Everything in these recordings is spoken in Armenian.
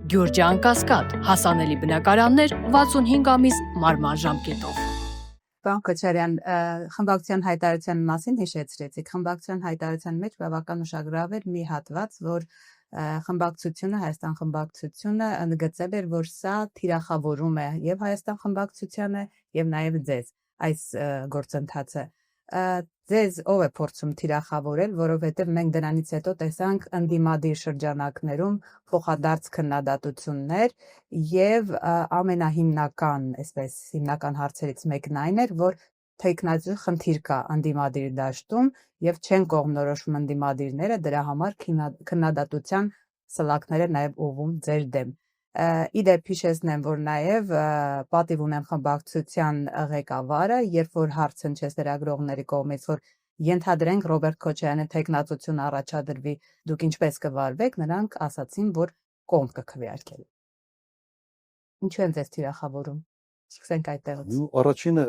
Գյուրջան Կասկադ, հասանելի բնակարաններ 65 ամիս մարման ժամկետով։ Պարոն Քոչարյան, խմբակցության հայտարարության մասին հիշեցրեցիք։ Խմբակցության հայտարարության մեջ բավական ուշագրավ էր մի հատված, որ խմբակցությունը, Հայաստան խմբակցությունը ընդգծել էր, որ սա թիրախավորում է եւ Հայաստան խմբակցությանը եւ նաեւ ձեզ այս գործընթացը։ Ձեզ ով է փորձում թիրախավորել, որովհետև մենք դրանից հետո տեսանք ընդդիմադիր շրջանակներում փոխադարձ քննադատություններ եւ հիմնական հարցերից մեկն այն էր, որ թեկնածու խնդիր կա ընդդիմադիր դաշտում եւ չեն կողմնորոշվում ընդդիմադիրները, դրա համար քննադատության սլաքները նաեւ ուղղում ձեր դեմ։ Իդեպ հիշեցնեմ, որ նաև պատիվ ունեմ խմբակցության ղեկավարը, երբ որ հարց հնչեց լրագրողների կողմից, որ ենթադրենք Ռոբերտ Քոչարյանը թեկնածություն առաջադրվի, դուք ինչպես կվարվեք, նրանք ասացին, որ կողմ կքվեարկել։ Ինչու են ձեզ թիրախավորում։ Սկսենք այդտեղից։ Առաջինը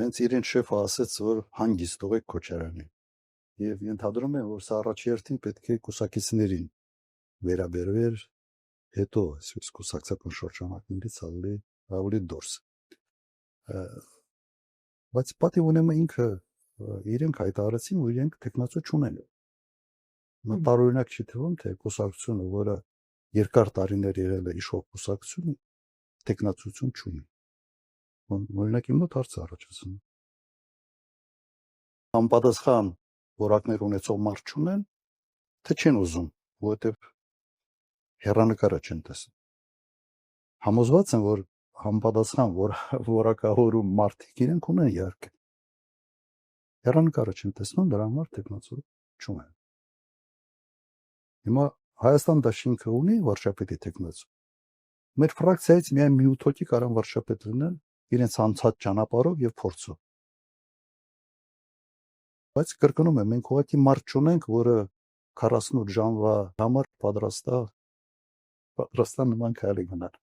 հենց իրեն շեֆը ասաց, որ հանգիստ թողեք Քոչարյանին։ Եվ ենթադրում եմ, որ սա առաջերտին պետք է կուսակիցներին վերաբերվեր, հետո այսպես կուսակցական շրջանակներից ավելի դուրս։ Բայց պատիվ ունեմը ինքը իրենք հայտարարեցին, որ իրենք տեխնացու չունեն։ Տարօրինակ չի թվում, թե կուսակցությունը, որը երկար տարիներ եղել է իշխող կուսակցություն, տեխնացություն չունի։ Օրինակ իմ մոտ հարց առաջացնում։ Համապատասխան որակներ ունեցող մարդ չունեն, թե չեն ուզում, որովհետև հեռանկարը չեն տեսնում։ Համոզված եմ, որ համապատասխան որակավորում մարդիկ իրենք ունեն իհարկե։ Հեռանկարը չեն տեսնում, դրա համար տեխնացու չունեն։ Հիմա Հայաստան դաշինքը ունի վարչապետի տեխնացու։ Մեր ֆրակցիայից միայն մի 8 հոգի կարան վարչապետ լինեն իրենց անցած ճանապարհով եւ փորձով։ Բայց կրկնում եմ, մենք ուղղակի մարդ չունենք, որը 48 ժամվա համար պատրաստան նման քայլի գնալ։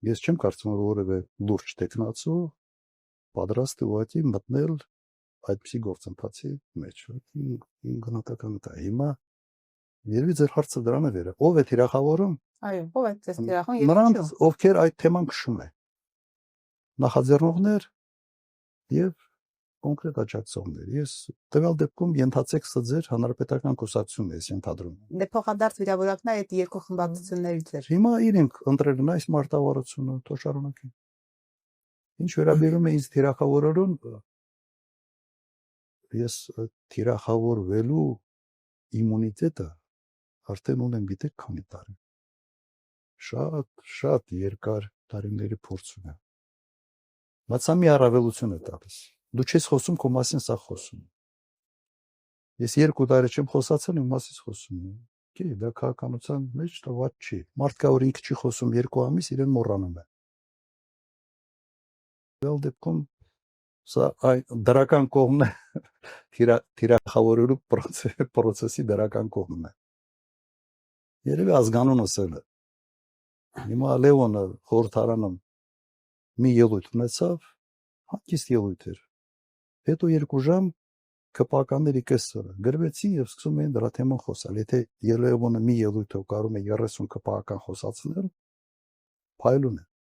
Ես չեմ կարծում, որ որևէ լուրջ տեխնացու պատրաստ է ուղղակի մտնել այդպիսի գործընթացի մեջ։ Իմ գնահատականն է։ Հիմա երևի ձեր հարցը դրան է վերա։ Ով է թիրախավորում։ Այո, ով է ձեզ թիրախում։ Նրանց, ովքեր այդ թեման քշում են։ Նախաձեռնողներ եւ կոնկրետ աջակցողներ։ Ես տվյալ դեպքում ենթացեք սա ձեր հանրապետական կուսակցությունն է, ես ենթադրում եմ։ Դե փոխադարձ վիրավորակն է այդ երկու խմբակցություններից էր։ Հիմա իրենք ընտրել են այս մարտավարությունը, թող շարունակեն։ Ինչ վերաբերում է ինձ թիրախավորելուն, ես թիրախավորվելու իմունիտետը արդեն ունեմ, գիտեք, քանի տարի։ Շատ երկար տարիների փորձ ունեմ։ Բայց սա մի առավելություն է տալիս։ Դու չես խոսում, քո մասին սա խոսում։ Ես 2 տարի չեմ խոսացել, իմ մասից խոսում եմ։ Գիտի, դա քաղաքականության մեջ տված չի։ Մարդ կա, որ ինքը չի խոսում 2 ամիս, իրեն մոռանում է։ Դėl դեպքում սա դրական կողմն է, թիրախավորելու process-ի դրական կողմն է։ Երևի ազգանուն ասել է։ Հիմա Լևոնը խորհրդարանում մի ելույթ ունեցավ, հանգիստ ելույթ էր։ Հետո 2 ժամ ԿՊԱ-ների կեսը գրվեցին եւ սկսում էին դրա թեման խոսալ։ Եթե Լևոնը մի ելույթով կարող է 30 ԿՊԱ-ական խոսացնել, փայլուն է։